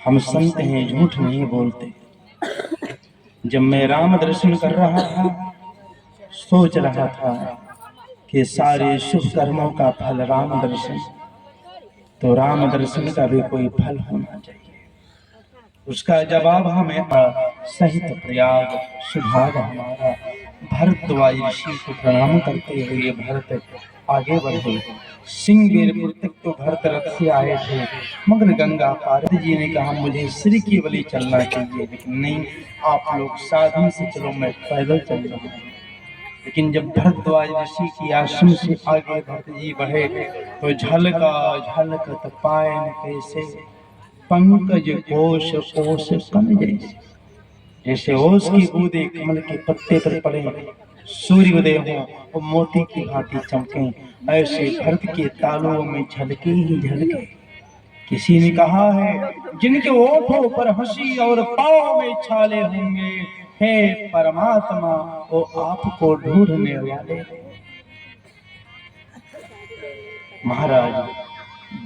हम संत हैं, झूठ नहीं बोलते। जब मैं राम दर्शन कर रहा था, सोच रहा था कि सारे शुभ कर्मों का फल राम दर्शन, तो राम दर्शन का भी कोई फल होना चाहिए। उसका जवाब हमें सहित प्रयाग सुभाग हमारा। भरद्वाज ऋषि को प्रणाम करते हुए भरत आगे बढ़े। सिंहवीरपुर तक तो भरत रथ से आए थे, मगर गंगा पार जी ने कहा मुझे श्री की बलि चलना चाहिए, लेकिन नहीं, आप लोग साधन से चलो, मैं पैदल चल रहा हूँ। लेकिन जब भरद्वाज ऋषि की आश्रम से आगे भरत जी बढ़े तो झलका झलकत पायन कैसे, पंकज कोश ओस कन जैसे। जैसे ओस की बूंदे कमल के पत्ते पर पड़े, सूर्योदय हो और मोती की भांति चमके, ऐसे भरत के तालुओं में झलके ही झलके। किसी ने कहा है जिनके ओठों पर हंसी और पाँव में छाले होंगे, हे परमात्मा वो आपको ढूंढने वाले। महाराज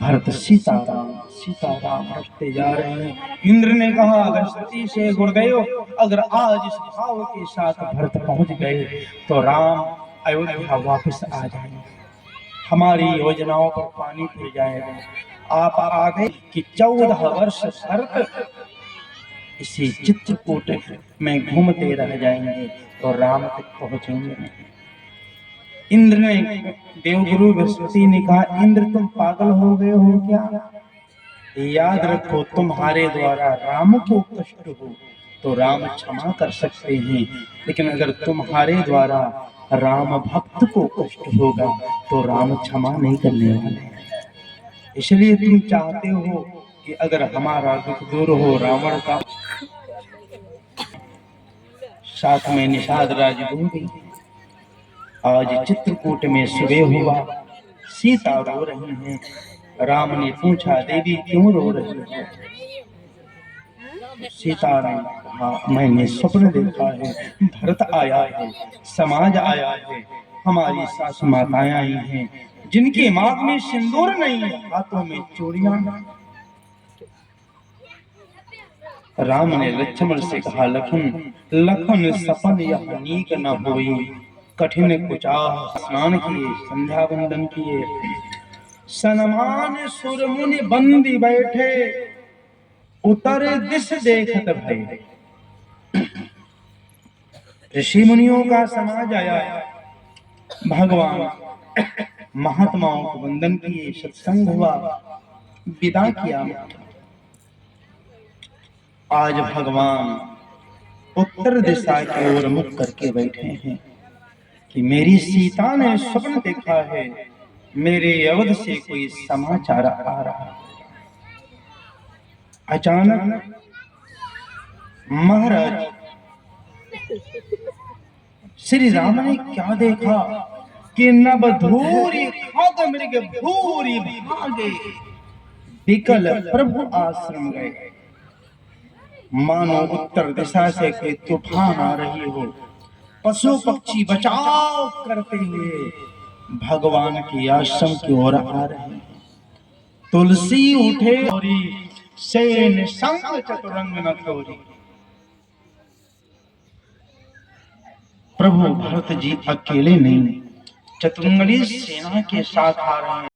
भरत सीताराम सीताराम रखते जा रहे हैं। इंद्र ने कहा अगर सती से गुरुदेव अगर आज इस भाव के साथ भरत पहुंच गए तो राम अयोध्या वापस आ जाएंगे, हमारी योजनाओं पर पानी फिर जाएगा। आप आगे कि 14 वर्ष भरत इसी चित्रकूट में घूमते रह जाएंगे तो राम तक पहुंचेंगे नहीं। इंद्र ने देवगुरु बृहस्पति ने कहा इंद्र तुम पागल हो गए हो क्या? याद रखो तुम्हारे द्वारा राम को कष्ट हो तो राम क्षमा कर सकते हैं, लेकिन अगर तुम्हारे द्वारा राम भक्त को कष्ट होगा तो राम क्षमा नहीं करने वाले हैं। इसलिए तुम चाहते हो कि अगर हमारा दुख दूर हो रावण का, साथ में निषाद राज दूंगी। आज चित्रकूट में सुबह हुआ, सीता रो रही हैं। राम ने पूछा देवी क्यों रो रही हो? सीता ने कहा मैंने स्वप्न देखा है, भरत आया है, समाज आया है, हमारी सासु माताएं आई हैं, जिनके मांग में सिंदूर नहीं है, हाथों में चूड़ियां। राम ने लक्ष्मण से कहा लखन लखन सपन यह नीक न होई, कठिन कुचाह स्नान किए संध्या वंदन किए, सनमान सुर मुनि बंदी बैठे, उतर दिश देखत भय। ऋषि मुनियों का समाज आया, भगवान महात्माओं को वंदन किए, सत्संग हुआ, विदा किया। आज भगवान उत्तर दिशा की ओर मुख करके बैठे हैं कि मेरी सीता ने स्वप्न देखा है, मेरे अवध से कोई समाचार आ रहा है। अचानक महाराज श्री राम ने क्या देखा कि नभधूरी खाद मृग भूरी भागे, विकल प्रभु आश्रम गए। मानो उत्तर दिशा से कोई तूफान आ रही हो, पशु पक्षी बचाव करते हुए भगवान के आश्रम की ओर आ रहे हैं। तुलसी उठे और सेन संग चतुरंग न तोरी। प्रभु भरत जी अकेले नहीं, चतुरंगली सेना के साथ आ रहे हैं।